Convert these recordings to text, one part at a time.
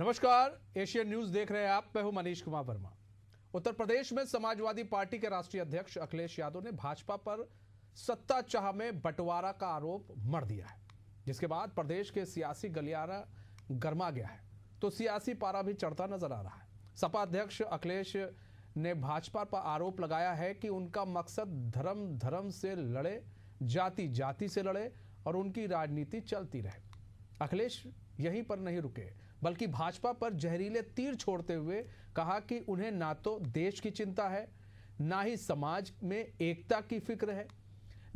नमस्कार, Asian news देख रहे हैं आप। मैं हूं मनीष कुमार वर्मा। उत्तर प्रदेश में समाजवादी पार्टी के राष्ट्रीय अध्यक्ष अखिलेश यादव ने भाजपा पर सत्ता चाह में बंटवारा का आरोप मढ़ दिया है, जिसके बाद प्रदेश के सियासी गलियारा गर्मा गया है तो सियासी पारा भी चढ़ता नजर आ रहा है। सपा अध्यक्ष अखिलेश ने भाजपा पर आरोप लगाया है कि उनका मकसद धर्म धर्म से लड़े, जाति जाति से लड़े और उनकी राजनीति चलती रहे। अखिलेश यहीं पर नहीं रुके, बल्कि भाजपा पर जहरीले तीर छोड़ते हुए कहा कि उन्हें ना तो देश की चिंता है, ना ही समाज में एकता की फिक्र है।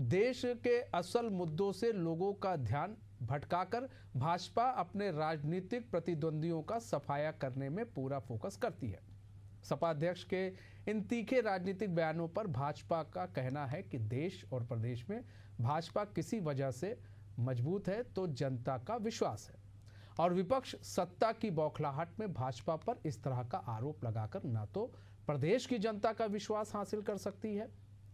देश के असल मुद्दों से लोगों का ध्यान भटकाकर भाजपा अपने राजनीतिक प्रतिद्वंदियों का सफाया करने में पूरा फोकस करती है। सपा अध्यक्ष के इन तीखे राजनीतिक बयानों पर भाजपा का कहना है कि देश और प्रदेश में भाजपा किसी वजह से मजबूत है तो जनता का विश्वास है, और विपक्ष सत्ता की बौखलाहट में भाजपा पर इस तरह का आरोप लगाकर ना तो प्रदेश की जनता का विश्वास हासिल कर सकती है,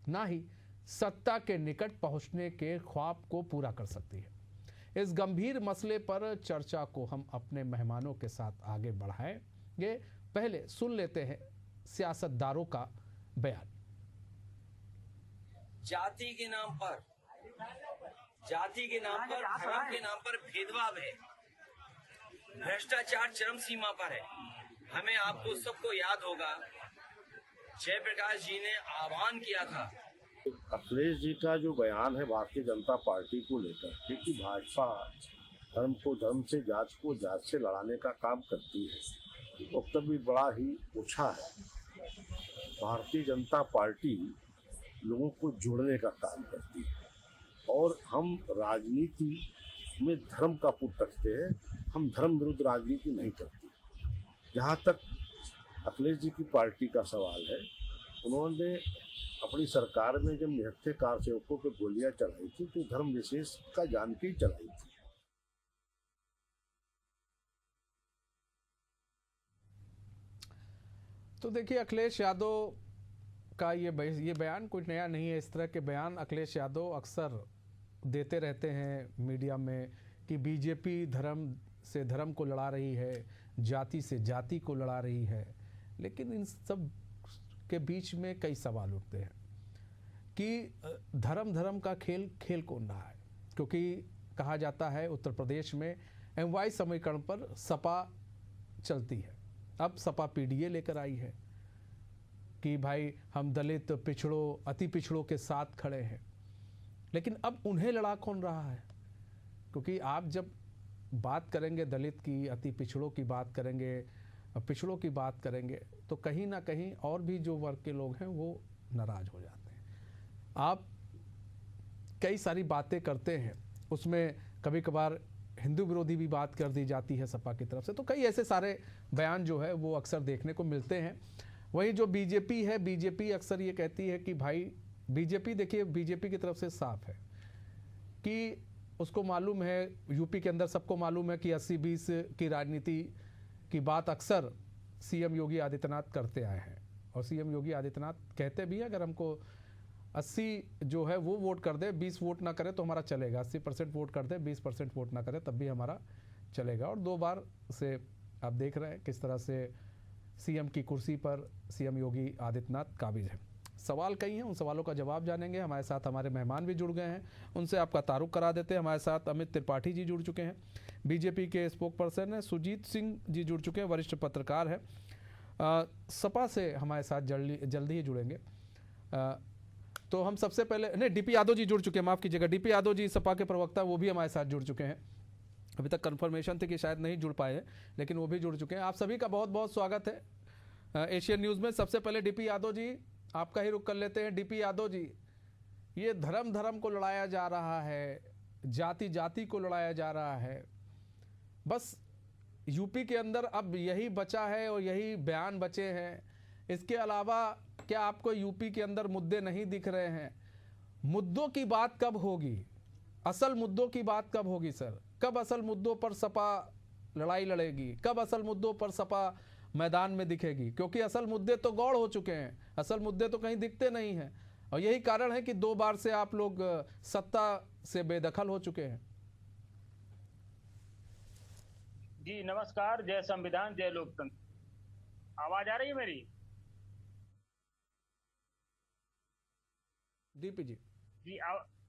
ना ही सत्ता के निकट पहुंचने के ख्वाब को पूरा कर सकती है। इस गंभीर मसले पर चर्चा को हम अपने मेहमानों के साथ आगे बढ़ाएंगे। पहले सुन लेते हैं सियासतदारों का बयान। जाति के नाम पर धर्म के नाम पर भेदभाव है, भ्रष्टाचार चरम सीमा पर है। हमें आपको सबको याद होगा, जयप्रकाश जी ने आह्वान किया था। अखिलेश जी का जो बयान है भारतीय जनता पार्टी को लेकर, क्योंकि भाजपा धर्म को धर्म से, जात को जात से लड़ाने का काम करती है, वक्तव्य बड़ा ही ओछा है। भारतीय जनता पार्टी लोगों को जोड़ने का काम करती है और हम राजनीति में धर्म का पुट रखते हैं। हम धर्म विरुद्ध राजनीति नहीं करते। जहाँ तक अखिलेश जी की पार्टी का सवाल है, उन्होंने अपनी सरकार में जब निहत्थे कार सेवकों पर गोलियां चलाई थी तो धर्म विशेष का जान के ही चलाई थी। तो देखिए, अखिलेश यादव का ये बयान कुछ नया नहीं है। इस तरह के बयान अखिलेश यादव अक्सर देते रहते हैं मीडिया में कि बीजेपी धर्म से धर्म को लड़ा रही है, जाति से जाति को लड़ा रही है। लेकिन इन सब के बीच में कई सवाल उठते हैं कि धर्म धर्म का खेल खेल कौन रहा है, क्योंकि कहा जाता है उत्तर प्रदेश में एमवाई समीकरण पर सपा चलती है। अब सपा पीडीए लेकर आई है कि भाई हम दलित, पिछड़ों, अति पिछड़ों के साथ खड़े हैं। लेकिन अब उन्हें लड़ा कौन रहा है? क्योंकि आप जब बात करेंगे दलित की, अति पिछड़ों की बात करेंगे, पिछड़ों की बात करेंगे, तो कहीं ना कहीं और भी जो वर्ग के लोग हैं वो नाराज हो जाते हैं। आप कई सारी बातें करते हैं, उसमें कभी कभार हिंदू विरोधी भी बात कर दी जाती है सपा की तरफ से। तो कई ऐसे सारे बयान जो है वो अक्सर देखने को मिलते हैं। वहीं जो बीजेपी है, बीजेपी अक्सर ये कहती है कि भाई बीजेपी, देखिए बीजेपी की तरफ से साफ है कि उसको मालूम है, यूपी के अंदर सबको मालूम है कि 80-20 की राजनीति की बात अक्सर सीएम योगी आदित्यनाथ करते आए हैं। और सीएम योगी आदित्यनाथ कहते भी हैं अगर हमको 80 जो है वो वोट कर दे, 20 वोट ना करे तो हमारा चलेगा, 80% वोट कर दे, 20% वोट ना करे तब भी हमारा चलेगा। और 2 बार से आप देख रहे हैं किस तरह से सीएम की कुर्सी पर सीएम योगी आदित्यनाथ काबिज है। सवाल कई हैं, उन सवालों का जवाब जानेंगे। हमारे साथ हमारे मेहमान भी जुड़ गए हैं, उनसे आपका तारुफ करा देते हैं। हमारे साथ अमित त्रिपाठी जी जुड़ चुके हैं, बीजेपी के स्पोक पर्सन है। सुजीत सिंह जी जुड़ चुके हैं, वरिष्ठ पत्रकार है। सपा से हमारे साथ जल्दी ही जुड़ेंगे। तो हम सबसे पहले, नहीं, डीपी यादव जी जुड़ चुके हैं, माफ़ कीजिएगा, डीपी यादव जी सपा के प्रवक्ता, वो भी हमारे साथ जुड़ चुके हैं। अभी तक कन्फर्मेशन थी कि शायद नहीं जुड़ पाए हैं, लेकिन वो भी जुड़ चुके हैं। आप सभी का बहुत बहुत स्वागत है एशियन न्यूज़ में। सबसे पहले डीपी यादव जी, आपका ही रुख कर लेते हैं। डीपी यादव जी, ये धर्म धर्म को लड़ाया जा रहा है, जाति जाति को लड़ाया जा रहा है, बस यूपी के अंदर अब यही बचा है और यही बयान बचे हैं। इसके अलावा क्या आपको यूपी के अंदर मुद्दे नहीं दिख रहे हैं? मुद्दों की बात कब होगी? असल मुद्दों की बात कब होगी सर? कब असल मुद्दों पर सपा लड़ाई लड़ेगी? कब असल मुद्दों पर सपा मैदान में दिखेगी? क्योंकि असल मुद्दे तो गौड़ हो चुके हैं, असल मुद्दे तो कहीं दिखते नहीं हैं। और यही कारण है कि 2 बार से आप लोग सत्ता से बेदखल हो चुके हैं। जी नमस्कार, जय संविधान, जय लोकतंत्र। आवाज आ रही है मेरी? डीपी जी। जी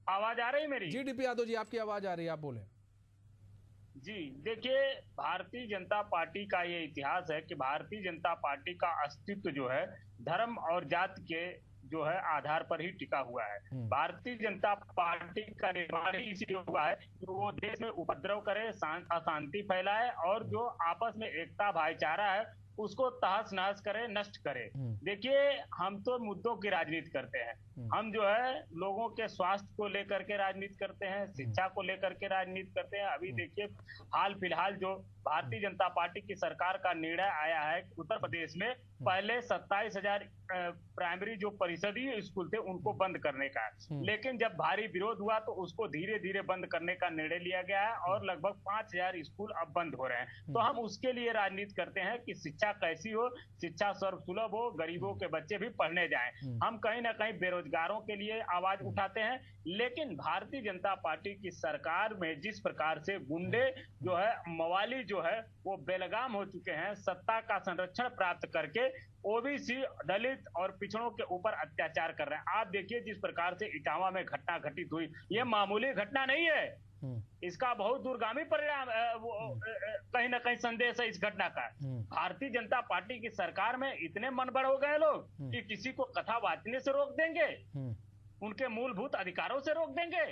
आवाज आ रही है मेरी? जी डीपी यादव जी, आपकी आवाज आ रही है, आप बोले। जी देखिए, भारतीय जनता पार्टी का ये इतिहास है कि भारतीय जनता पार्टी का अस्तित्व जो है धर्म और जाति के जो है आधार पर ही टिका हुआ है। भारतीय जनता पार्टी का निर्माण ही इसीलिए हुआ है कि वो देश में उपद्रव करे, अशांति फैलाए और जो आपस में एकता भाईचारा है उसको तहस नहस करे, नष्ट करे। देखिए, हम तो मुद्दों की राजनीति करते हैं। हम जो है लोगों के स्वास्थ्य को लेकर के राजनीति करते हैं, शिक्षा को लेकर के राजनीति करते हैं। अभी देखिए, हाल फिलहाल जो भारतीय जनता पार्टी की सरकार का निर्णय आया है उत्तर प्रदेश में पहले 27,000 प्राइमरी जो परिषदीय स्कूल थे उनको बंद करने का है, लेकिन जब भारी विरोध हुआ तो उसको धीरे धीरे बंद करने का निर्णय लिया गया है और लगभग 5,000 स्कूल अब बंद हो रहे हैं। तो हम उसके लिए राजनीति करते हैं कि शिक्षा कैसी हो, शिक्षा सर्वसुलभ हो, गरीबों के बच्चे भी पढ़ने जाएं। हम कहीं ना कहीं बेरोजगारों के लिए आवाज उठाते हैं, लेकिन भारतीय जनता पार्टी की सरकार में जिस प्रकार से गुंडे जो है, मवाली जो है वो बेलगाम हो चुके हैं, सत्ता का संरक्षण प्राप्त करके ओबीसी, दलित और पिछड़ों के ऊपर अत्याचार कर रहे हैं। आप देखिए जिस प्रकार से इटावा में घटना घटित हुई, ये मामूली घटना नहीं है, इसका बहुत दूरगामी परिणाम कहीं ना कहीं संदेश है इस घटना का। भारतीय जनता पार्टी की सरकार में इतने मनबड़ हो गए लोग कि किसी को कथा वाचने से रोक देंगे, उनके मूलभूत अधिकारों से रोक देंगे।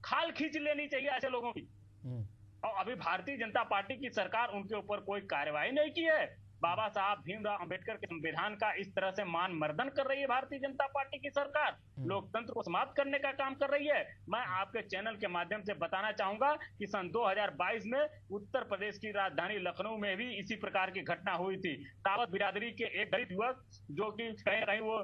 खाल खींच लेनी चाहिए ऐसे लोगों की। और अभी भारतीय जनता पार्टी की सरकार उनके ऊपर कोई कार्रवाई नहीं की है। बाबा साहब भीमराव अंबेडकर के संविधान का इस तरह से मान मर्दन कर रही है भारतीय जनता पार्टी की सरकार, लोकतंत्र को समाप्त करने का काम कर रही है। मैं आपके चैनल के माध्यम से बताना चाहूंगा कि सन 2022 में उत्तर प्रदेश की राजधानी लखनऊ में भी इसी प्रकार की घटना हुई थी। तावत बिरादरी के एक दलित युवक जो कि कहीं कहीं वो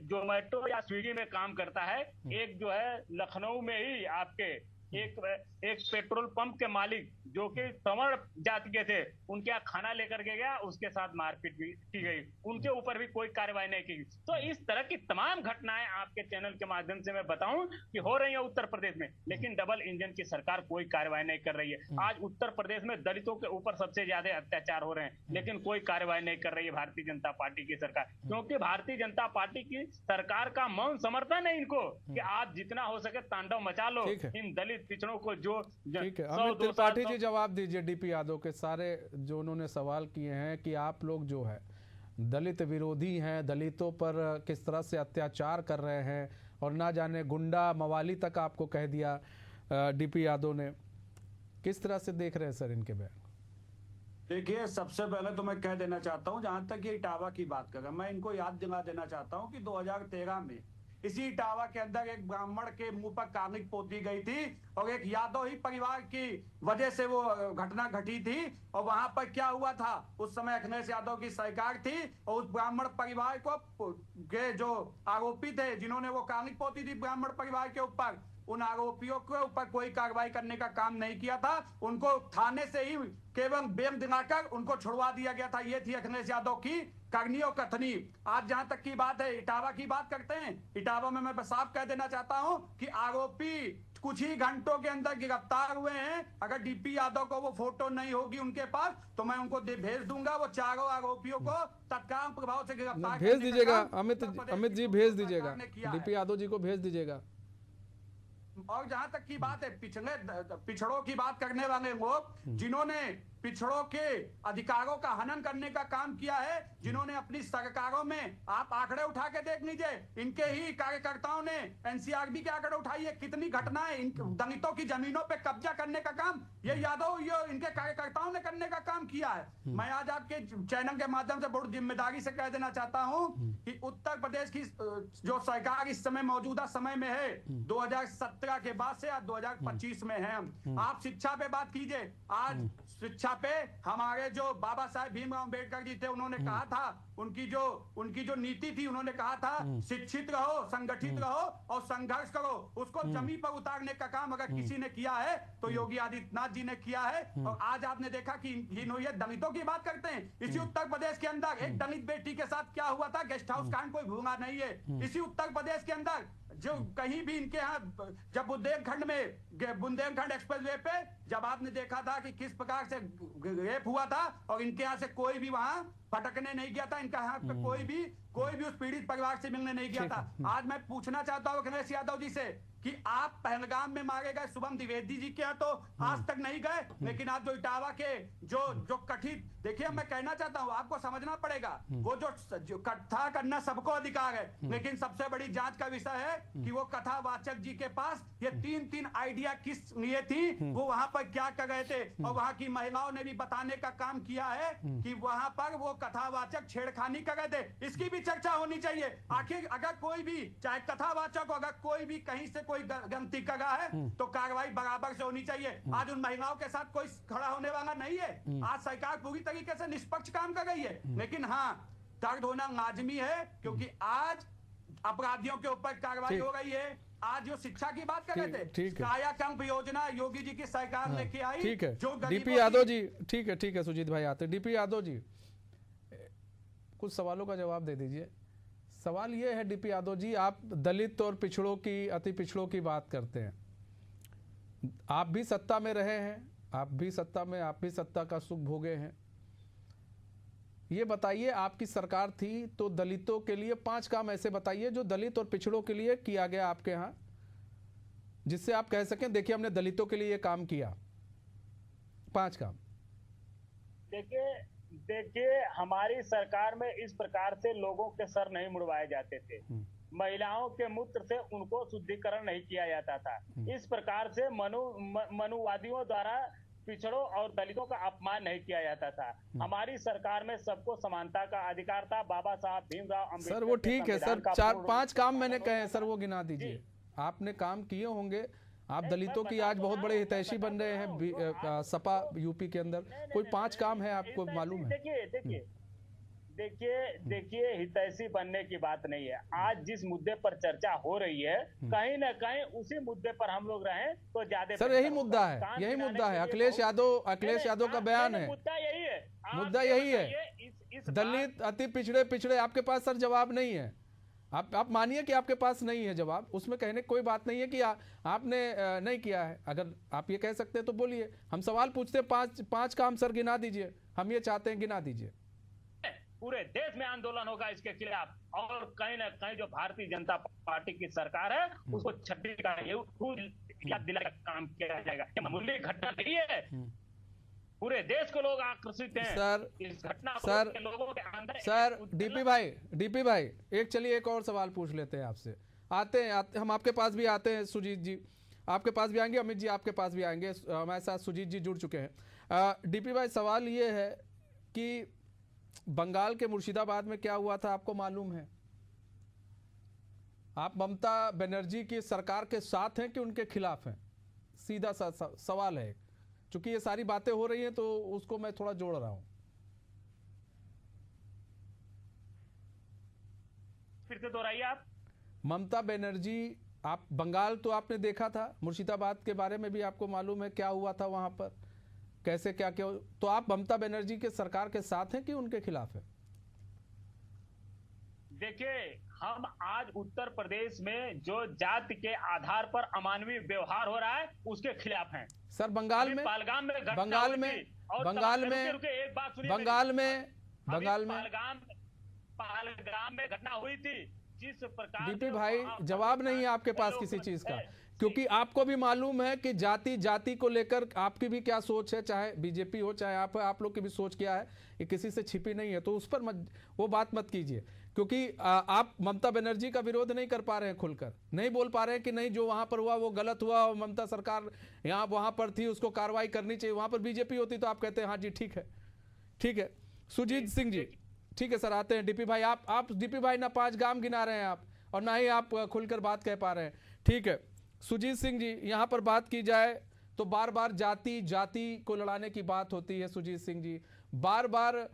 जोमेटो या स्विगी में काम करता है, एक जो है लखनऊ में ही आपके एक पेट्रोल पंप के मालिक जो कि सवर्ण जाति के थे, उनके यहाँ खाना लेकर के गया, उसके साथ मारपीट भी की गई, उनके ऊपर भी कोई कार्रवाई नहीं की। तो इस तरह की तमाम घटनाएं आपके चैनल के माध्यम से मैं बताऊं कि हो रही है उत्तर प्रदेश में, लेकिन डबल इंजन की सरकार कोई कार्रवाई नहीं कर रही है। आज उत्तर प्रदेश में दलितों के ऊपर सबसे ज्यादा अत्याचार हो रहे हैं, लेकिन कोई कार्रवाई नहीं कर रही है भारतीय जनता पार्टी की सरकार, क्योंकि भारतीय जनता पार्टी की सरकार का मौन समर्थन है इनको कि आप जितना हो सके तांडव मचा लो इन दलित पिछड़ों को। जो ठीक है, अमित त्रिपाठी जी जवाब दीजिए डीपी यादव के सारे जो उन्होंने सवाल किए हैं कि आप लोग जो है दलित विरोधी हैं, दलितों पर किस तरह से अत्याचार कर रहे हैं और ना जाने गुंडा मवाली तक आपको कह दिया डीपी यादव ने। किस तरह से देख रहे हैं सर इनके बयान? देखिए, सबसे पहले तो मैं कह देना चाहता हूं, जहां तक ये इटावा की बात कर रहा, मैं इनको याद दिला देना चाहता हूं कि 2013 में इसी इटावा के अंदर एक ब्राह्मण के मुंह पर कार्निक पोती गई थी और एक यादव ही परिवार की वजह से वो घटना घटी थी। और वहां पर क्या हुआ था, उस समय अखिलेश यादव की सरकार थी और उस ब्राह्मण परिवार को के जो आरोपी थे जिन्होंने वो कार्निक पोती थी ब्राह्मण परिवार के ऊपर, उन आरोपियों के ऊपर कोई कार्रवाई करने का काम नहीं किया था। उनको थाने से ही केवल बेल दिलाकर उनको छुड़वा दिया गया था। ये थी अखिलेश यादव की करनी और कथनी। आज जहां तक की बात है, इटावा की बात करते हैं, इटावा में मैं साफ कह देना चाहता हूं कि आरोपी कुछ ही घंटों के अंदर गिरफ्तार हुए हैं। अगर डीपी यादव को वो फोटो नहीं होगी उनके पास तो मैं उनको भेज दूंगा, वो चारों आरोपियों को तत्काल प्रभाव से गिरफ्तार भेज दीजिएगा। अमित जी भेज दीजिएगा, डीपी यादव जी को भेज दीजिएगा। और जहां तक की बात है पिछड़ों की बात करने वाले लोग जिन्होंने पिछड़ों के अधिकारों का हनन करने का काम किया है, जिन्होंने अपनी सरकारों में, आप आंकड़े उठा के देख लीजिए, इनके ही कार्यकर्ताओं ने एनसीआरबी के आंकड़े उठाई है, कितनी घटनाएं दलितों की जमीनों पे कब्जा करने का काम ये यादव इनके कार्यकर्ताओं ने करने का काम किया है। मैं आज आपके चैनल के माध्यम से बहुत जिम्मेदारी से कह देना चाहता हूं कि उत्तर प्रदेश की जो सरकार इस समय मौजूदा समय में है, 2017 के बाद से आज 2025 में है। आप शिक्षा पे बात कीजिए, आज शिक्षा पे हमारे जो बाबा साहेब भीमराव अंबेडकर जी थे, उन्होंने कहा था, उनकी जो नीति थी, उन्होंने कहा था शिक्षित रहो, संगठित रहो और संघर्ष करो। उसको जमीन पर उतारने का काम अगर किसी ने किया है तो योगी आदित्यनाथ जी ने किया है। और आज आपने देखा कि ये दलितों की बात करते हैं, इसी उत्तर प्रदेश के अंदर एक दलित बेटी के साथ क्या हुआ था, गेस्ट हाउस कांड कोई भूला नहीं है। इसी उत्तर प्रदेश के अंदर जो कहीं भी इनके यहाँ जब बुंदेलखंड एक्सप्रेसवे पे जब आपने देखा था कि किस प्रकार से रेप हुआ था और इनके यहाँ से कोई भी वहां फटकने नहीं गया था, इनका यहाँ पे कोई भी उस पीड़ित परिवार से मिलने नहीं गया था। आज मैं पूछना चाहता हूँ अखिलेश यादव जी से कि आप पहलगाम में मारे गए शुभम द्विवेदी जी के यहाँ तो आज तक नहीं गए, लेकिन आप जो इटावा के जो कथित, देखिए मैं कहना चाहता हूँ आपको समझना पड़ेगा, वो जो कथा करना सबको अधिकार है, लेकिन सबसे बड़ी जांच का विषय है कि वो कथावाचक जी के पास ये तीन आइडिया किस लिए थी, वो वहां पर क्या कर रहे थे, और वहां की महिलाओं ने भी बताने का काम किया है कि वहां पर वो कथावाचक छेड़खानी कर रहे थे। इसकी भी चर्चा होनी चाहिए। आखिर अगर कोई भी चाहे कथावाचक हो, अगर कोई भी कहीं से कोई गलती कर रहा है तो कार्रवाई बराबर से होनी चाहिए। आज उन महिलाओं के साथ कोई खड़ा होने वाला नहीं है। आज सरकार पूरी तरीके से निष्पक्ष काम कर रही है, लेकिन हाँ दर्द होना लाजमी है, क्योंकि आज अपराधियों के ऊपर कार्रवाई हो रही है। आज जो शिक्षा की बात कर रहे थे, कायाकल्प योजना योगी जी की सरकार लेके आई, ठीक है जो डीपी यादव जी, ठीक है सुजीत भाई आते। डीपी यादव जी कुछ सवालों का जवाब दे दीजिए। सवाल ये है डीपी यादव जी, आप दलित और पिछड़ों की, अति पिछड़ों की बात करते हैं, आप भी सत्ता में रहे हैं, आप भी सत्ता का सुख भोगे हैं। ये बताइए आपकी सरकार थी तो दलितों के लिए 5 काम ऐसे बताइए जो दलित और पिछड़ों के लिए किया गया आपके यहाँ, जिससे आप कह सकें देखिए हमने दलितों के लिए ये काम किया। 5 काम। देखिए हमारी सरकार में इस प्रकार से लोगों के सर नहीं मुड़वाए जाते थे, महिलाओं के मूत्र से उनको शुद्धिकरण नहीं किया जाता था, इस प्रकार से मनुवादियों द्वारा पिछड़ों और दलितों का अपमान नहीं किया जाता था। हमारी सरकार में सबको समानता का अधिकार था। बाबा साहब भीमराव अम्बेडकर सर वो ठीक है सर, 4-5 काम मैंने कहे सर, वो गिना दीजिए। आपने काम किए होंगे, आप दलितों की आज बहुत बड़े हितैषी बन रहे हैं सपा यूपी के अंदर, कोई 5 काम है आपको मालूम है? देखिए हितैषी बनने की बात नहीं है। आज जिस मुद्दे पर चर्चा हो रही है, कहीं ना कहीं उसी मुद्दे पर हम लोग रहें तो ज्यादा सर यही मुद्दा है, यही मुद्दा है। अखिलेश यादव का बयान है, मुद्दा यही है। दलित अति पिछड़े आपके पास सर जवाब नहीं है। आप मानिए कि आपके पास नहीं है जवाब, उसमें कहने कोई बात नहीं है कि आपने नहीं किया है। अगर आप ये कह सकते हैं तो बोलिए, हम सवाल पूछते हैं 5 काम सर गिना दीजिए, हम ये चाहते हैं गिना दीजिए। पूरे देश में आंदोलन होगा इसके खिलाफ, और कहीं ना कहीं जो भारतीय जनता पार्टी की सरकार है उसको छठी का याद दिलाने का काम किया जाएगा। ये मामूली घटना नहीं है, पूरे देश को लोग आकर्षित हैं सर इस घटना को, सर लोगों के अंदर। सर डीपी भाई एक और सवाल पूछ लेते हैं आपसे। आते हैं हम आपके पास भी आते हैं, सुजीत जी आपके पास भी आएंगे, अमित जी आपके पास भी आएंगे, हमारे साथ सुजीत जी जुड़ चुके हैं। डीपी भाई सवाल ये है कि बंगाल के मुर्शिदाबाद में क्या हुआ था आपको मालूम है? आप ममता बनर्जी की सरकार के साथ हैं कि उनके खिलाफ हैं? सीधा सा सवाल है, चूंकि ये सारी बातें हो रही हैं तो उसको मैं थोड़ा जोड़ रहा हूं। फिर से दोहराइए आप। ममता बनर्जी, आप बंगाल तो आपने देखा था, मुर्शिदाबाद के बारे में भी आपको मालूम है क्या हुआ था वहां पर, कैसे क्या तो आप ममता बनर्जी के सरकार के साथ हैं कि उनके खिलाफ है? देखिए हम आज उत्तर प्रदेश में जो जाति के आधार पर अमानवीय व्यवहार हो रहा है उसके खिलाफ हैं। सर बंगाल में पहलगाम में घटना हुई थी, जिस प्रकार डीपी भाई जवाब नहीं है आपके पास किसी चीज का, क्योंकि आपको भी मालूम है कि जाति को लेकर आपकी भी क्या सोच है, चाहे बीजेपी हो चाहे आप लोग की भी सोच क्या है, ये किसी से छिपी नहीं है, तो उस पर वो बात मत कीजिए, क्योंकि आप ममता बनर्जी का विरोध नहीं कर पा रहे हैं, खुलकर नहीं बोल पा रहे हैं कि नहीं जो वहां पर हुआ वो गलत हुआ और ममता सरकार वहां पर थी, उसको कार्रवाई करनी चाहिए। वहां पर बीजेपी होती तो आप कहते हैं हाँ जी ठीक है। सुजीत सिंह जी, ठीक है सर, आते हैं। डीपी भाई आप डीपी भाई ना 5 काम गिना रहे हैं आप, और ना ही आप खुलकर बात कह पा रहे हैं, ठीक है। सुजीत सिंह जी, यहाँ पर बात की जाए तो बार बार जाति को लड़ाने की बात होती है। सुजीत सिंह जी, बार बार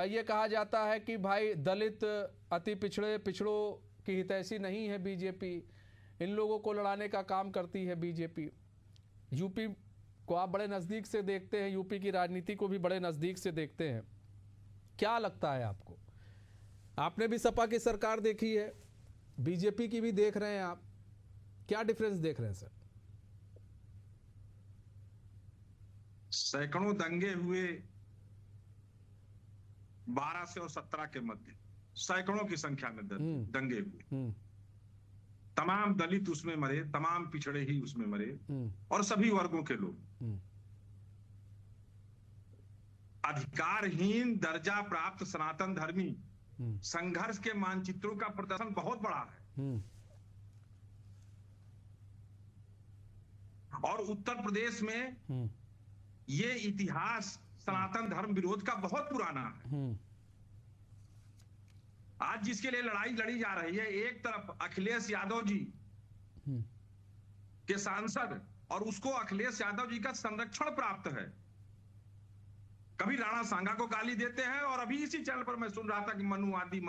ये कहा जाता है कि भाई दलित अति पिछड़ों की हितैषी नहीं है बीजेपी, इन लोगों को लड़ाने का काम करती है बीजेपी। यूपी को आप बड़े नज़दीक से देखते हैं, यूपी की राजनीति को भी बड़े नज़दीक से देखते हैं, क्या लगता है आपको? आपने भी सपा की सरकार देखी है, बीजेपी की भी देख रहे हैं आप, क्या डिफरेंस देख रहे हैं सर? सैकड़ों दंगे हुए 12 से और 17 के मध्य, सैकड़ों की संख्या में दंगे हुए। तमाम दलित उसमें मरे, तमाम पिछड़े ही उसमें मरे, और सभी वर्गों के लोग। अधिकारहीन दर्जा प्राप्त सनातन धर्मी संघर्ष के मानचित्रों का प्रदर्शन बहुत बड़ा है। और उत्तर प्रदेश में ये इतिहास सनातन धर्म विरोध का बहुत पुराना है। आज जिसके लिए लड़ाई लड़ी जा रही है, एक तरफ अखिलेश यादव जी के सांसद, और उसको अखिलेश यादव जी का संरक्षण प्राप्त है। कभी राणा सांगा को गाली देते हैं, और अभी इसी चैनल पर मैं सुन रहा था कि मनुवादी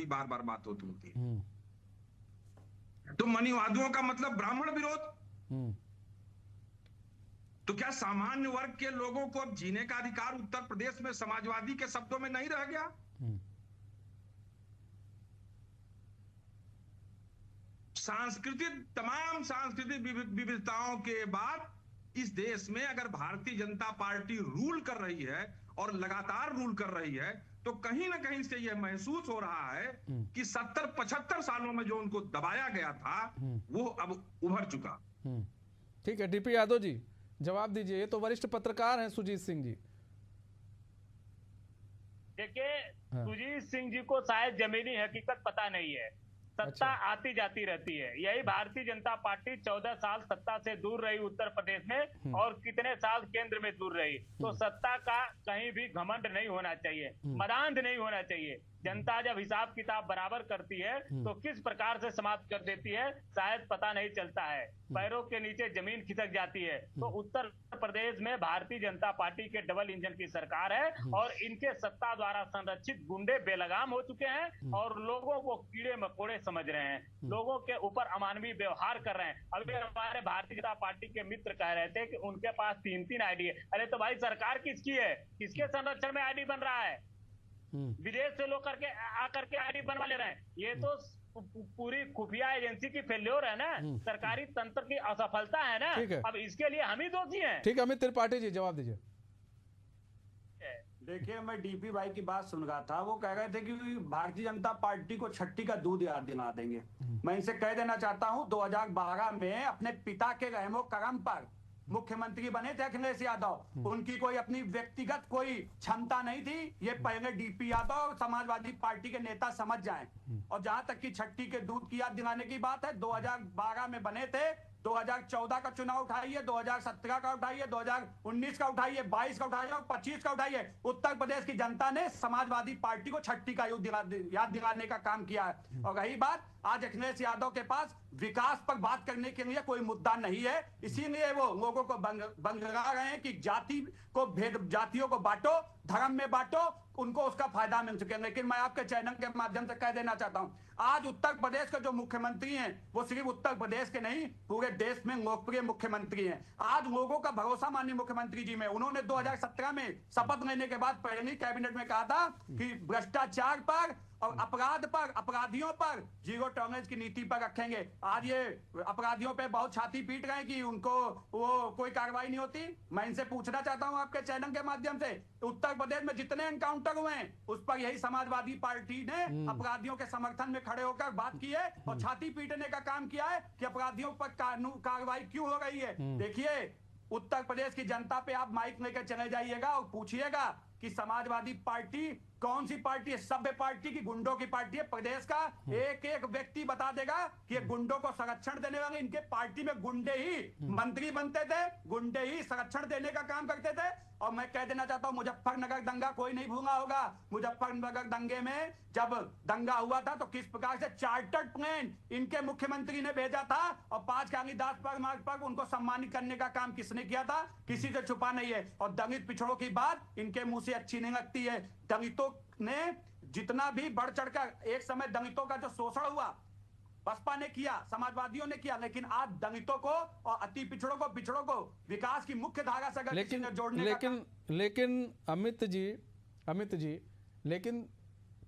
बार बार बात होती है। तो मनुवादियों का मतलब ब्राह्मण विरोध। तो क्या सामान्य वर्ग के लोगों को अब जीने का अधिकार उत्तर प्रदेश में समाजवादी के शब्दों में नहीं रह गया? तमाम सांस्कृतिक विविधताओं के बाद इस देश में अगर भारतीय जनता पार्टी रूल कर रही है और लगातार रूल कर रही है, तो कहीं ना कहीं से यह महसूस हो रहा है कि 70-75 सालों में जो उनको दबाया गया था वो अब उभर चुका। ठीक है, डीपी यादव जी जवाब दीजिए। ये तो वरिष्ठ पत्रकार हैं सुजीत सिंह जी। देखिए, सुजीत सिंह जी को शायद जमीनी हकीकत पता नहीं है। सत्ता आती जाती रहती है। यही भारतीय जनता पार्टी 14 साल सत्ता से दूर रही उत्तर प्रदेश में, और कितने साल केंद्र में दूर रही। तो सत्ता का कहीं भी घमंड नहीं होना चाहिए, मदांध नहीं होना चाहिए। जनता जब हिसाब किताब बराबर करती है तो किस प्रकार से समाप्त कर देती है शायद पता नहीं चलता है। पैरों के नीचे जमीन खिसक जाती है। तो उत्तर प्रदेश में भारतीय जनता पार्टी के डबल इंजन की सरकार है, और इनके सत्ता द्वारा संरक्षित गुंडे बेलगाम हो चुके हैं, और लोगों को कीड़े मकोड़े समझ रहे हैं, लोगों के ऊपर अमानवीय व्यवहार कर रहे हैं। अभी हमारे भारतीय जनता पार्टी के मित्र कह रहे थे कि उनके पास 3-3 आईडी है। अरे तो भाई सरकार किसकी है? किसके संरक्षण में आईडी बन रहा है? विदेश से लोग करके आकर के आईडी बनवा ले रहे हैं। ये तो पूरी खुफिया एजेंसी की फेल्योर है ना, सरकारी तंत्र की असफलता है ना। अब इसके लिए हम ही दोषी हैं। ठीक है, अमित त्रिपाठी जी जवाब दीजिए। देखिए, मैं डीपी भाई की बात सुन रहा था। वो कह रहे थे कि भारतीय जनता पार्टी को छठी का दूध याद दिला देंगे। मैं इनसे कह देना चाहता हूं, 2012 में अपने पिता के रहमो करम पर मुख्यमंत्री बने थे अखिलेश यादव। उनकी कोई अपनी व्यक्तिगत कोई क्षमता नहीं थी, ये पहले डीपी यादव और समाजवादी पार्टी के नेता समझ जाएं। और जहां तक की छठी के दूध की याद दिलाने की बात है, 2012 में बने थे, 2014 का चुनाव उठाइए, 2017 का उठाइए, 2019 का उठाइए, 22 का उठाइए और 25 का उठाइए। उत्तर प्रदेश की जनता ने समाजवादी पार्टी को छठी का याद दिलाने का काम किया है। और रही बात, आज अखिलेश यादव के पास विकास पर बात करने के लिए कोई मुद्दा नहीं है, इसीलिए वो लोगों को बंगला रहे हैं कि जातियों को बांटो, धर्म में बांटो, उनको उसका फायदा मिल सके। लेकिन मैं आपके चैनल के माध्यम से कह देना चाहता हूं, आज उत्तर प्रदेश के जो मुख्यमंत्री हैं वो सिर्फ उत्तर प्रदेश के नहीं, पूरे देश में लोकप्रिय मुख्यमंत्री हैं। आज लोगों का भरोसा माननीय मुख्यमंत्री जी में। उन्होंने 2017 में शपथ लेने के बाद पहली कैबिनेट में कहा था कि भ्रष्टाचार पर और अपराध पर, अपराधियों पर जीरो टॉलरेंस की नीति पर रखेंगे। आज ये अपराधियों पे बहुत छाती पीट रहे हैं कि उनको वो कोई कार्रवाई नहीं होती। मैं इनसे पूछना चाहता हूं आपके चैनल के माध्यम से, उत्तर प्रदेश में जितने एनकाउंटर हुए हैं उस पर यही समाजवादी पार्टी ने अपराधियों के समर्थन में खड़े होकर बात की है और छाती पीटने का काम किया है कि अपराधियों पर कार्रवाई क्यों हो रही है। देखिए, उत्तर प्रदेश की जनता पे आप माइक लेकर चले जाइएगा और पूछिएगा कि समाजवादी पार्टी कौन सी पार्टी है? सभ्य पार्टी की गुंडों की पार्टी है। प्रदेश का एक एक व्यक्ति बता देगा कि ये गुंडों को संरक्षण देने वाले, इनके पार्टी में गुंडे ही मंत्री बनते थे, गुंडे ही संरक्षण देने का काम करते थे। और मैं कह देना चाहता हूं, मुजफ्फरनगर दंगा कोई नहीं भूला होगा। मुजफ्फरनगर दंगे में जब दंगा हुआ था तो किस प्रकार से चार्टर्ड प्लेन इनके मुख्यमंत्री ने भेजा था और 5 कालीदास मार्ग पर उनको सम्मानित करने का काम किसने किया था? किसी से छुपा नहीं है। और दलित पिछड़ों की बात इनके मुंह से अच्छी नहीं लगती है। दलितों ने जितना भी बढ़ चढ़कर, एक समय दलितों का जो शोषण हुआ बसपा ने किया, समाजवादियों ने किया, लेकिन आज दलितों को और अति पिछड़ों को विकास की मुख्य धारा से अगर किसी ने जोड़ने लेकिन अमित जी, लेकिन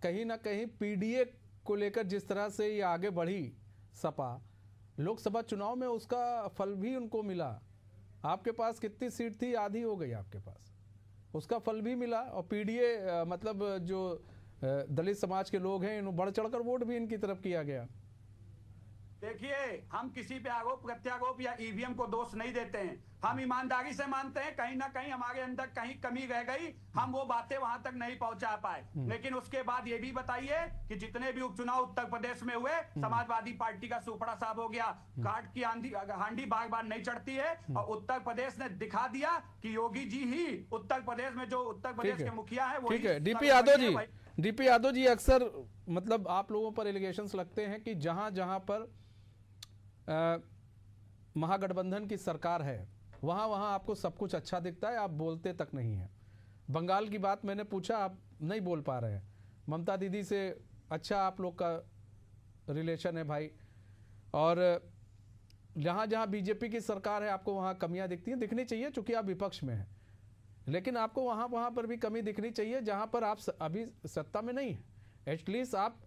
कहीं ना कहीं पीडीए को लेकर जिस तरह से ये आगे बढ़ी सपा, लोकसभा चुनाव में उसका फल भी उनको मिला। आपके पास कितनी सीट थी, आधी हो गई आपके पास, उसका फल भी मिला। और पीडीए मतलब जो दलित समाज के लोग हैं, इन्होंने बढ़ चढ़कर वोट भी इनकी तरफ किया गया। देखिए, हम किसी पे आरोप प्रत्यारोप या ईवीएम को दोष नहीं देते हैं। हम ईमानदारी से मानते हैं कहीं ना कहीं हमारे अंदर कहीं कमी रह गई, हम वो बातें वहां तक नहीं पहुंचा पाए। लेकिन उसके बाद ये भी बताइए कि जितने भी उपचुनाव उत्तर प्रदेश में हुए, समाजवादी पार्टी का सुपड़ा साफ हो गया। काट की हांडी बार बार नहीं चढ़ती है, और उत्तर प्रदेश ने दिखा दिया कि योगी जी ही उत्तर प्रदेश में, जो उत्तर प्रदेश के मुखिया है, वो ठीक है। डीपी यादव जी अक्सर मतलब आप लोगों पर एलिगेशंस लगते हैं कि जहां जहां पर महागठबंधन की सरकार है, वहां वहां आपको सब कुछ अच्छा दिखता है, आप बोलते तक नहीं है। बंगाल की बात मैंने पूछा, आप नहीं बोल पा रहे हैं। ममता दीदी से अच्छा आप लोग का रिलेशन है भाई, और जहां जहां बीजेपी की सरकार है आपको वहां कमियां दिखती हैं, दिखनी चाहिए चूंकि आप विपक्ष में हैं। लेकिन आपको वहां वहां पर भी कमी दिखनी चाहिए जहां पर आप अभी सत्ता में नहीं है। एटलीस्ट आप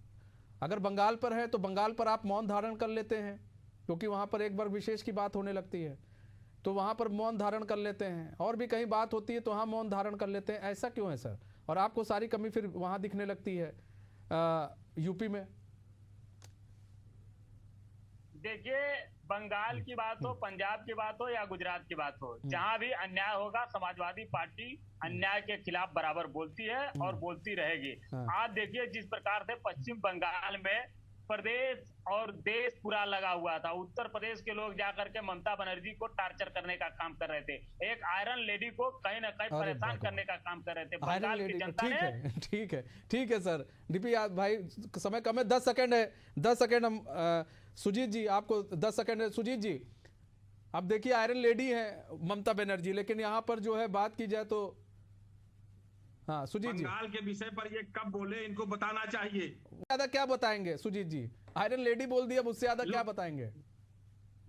अगर बंगाल पर है तो बंगाल पर आप मौन धारण कर लेते हैं, क्योंकि वहां पर एक वर्ग विशेष की बात होने लगती है, तो वहां पर मौन धारण कर लेते हैं। और भी कहीं बात होती है तो वहां मौन धारण कर लेते हैं। ऐसा क्यों है सर? और आपको सारी कमी फिर वहां दिखने लगती है यूपी में। देखिए, बंगाल की बात हो, पंजाब की बात हो या गुजरात की बात हो, जहां भी अन्याय होगा समाजवादी पार्टी अन्याय के खिलाफ बराबर बोलती है और बोलती रहेगी। आप देखिए जिस प्रकार से पश्चिम बंगाल में प्रदेश और देश पूरा लगा हुआ था, उत्तर प्रदेश के लोग जाकर के ममता बनर्जी को टार्चर करने का काम कर रहे थे, एक आयरन लेडी को कहीं ना कहीं परेशान करने का काम कर रहे थे बंगाल की जनता ने। ठीक है सर। डीपी भाई समय कम है, 10 सेकंड है, 10 सेकंड हम सुजीत जी आपको 10 सेकंड है। सुजीत जी, अब देखिए आयरन लेडी है ममता बनर्जी, लेकिन यहाँ पर जो है बात की जाए तो हाँ सुजीत जी, बंगाल के विषय पर ये कब बोले, इनको बताना चाहिए। ज्यादा क्या बताएंगे सुजीत जी? आयरन लेडी बोल दिया, उससे ज्यादा क्या बताएंगे?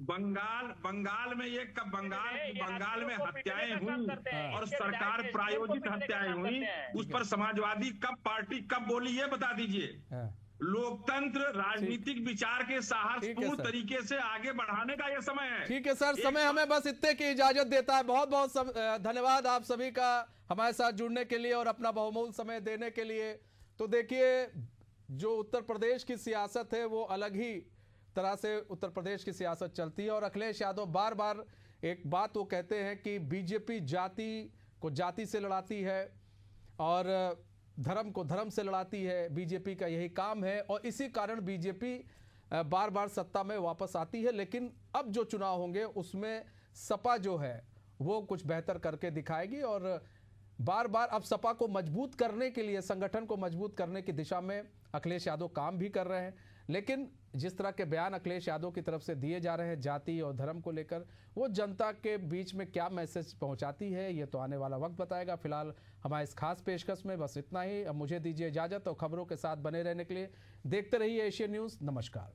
बंगाल में ये कब बंगाल में हत्याएं हुई और सरकार प्रायोजित हत्याएं हुई, उस पर समाजवादी पार्टी कब बोली, ये बता दीजिए। लोकतंत्र राजनीतिक विचार के साहसपूर्ण तरीके से आगे बढ़ाने का ये समय है। ठीक है सर, समय हमें बस इतने की इजाजत देता है। बहुत बहुत धन्यवाद आप सभी का हमारे साथ जुड़ने के लिए और अपना बहुमूल्य समय देने के लिए। तो देखिए, जो उत्तर प्रदेश की सियासत है वो अलग ही तरह से उत्तर प्रदेश की सियासत चलती है। और अखिलेश यादव बार बार एक बात वो कहते हैं कि बीजेपी जाति को जाति से लड़ाती है और धर्म को धर्म से लड़ाती है। बीजेपी का यही काम है और इसी कारण बीजेपी बार बार सत्ता में वापस आती है। लेकिन अब जो चुनाव होंगे उसमें सपा जो है वो कुछ बेहतर करके दिखाएगी और बार बार अब सपा को मजबूत करने के लिए, संगठन को मजबूत करने की दिशा में अखिलेश यादव काम भी कर रहे हैं। लेकिन जिस तरह के बयान अखिलेश यादव की तरफ से दिए जा रहे हैं जाति और धर्म को लेकर, वो जनता के बीच में क्या मैसेज पहुंचाती है ये तो आने वाला वक्त बताएगा। फिलहाल हमारे इस खास पेशकश में बस इतना ही। अब मुझे दीजिए इजाजत और खबरों के साथ बने रहने के लिए देखते रहिए एशियन न्यूज़। नमस्कार।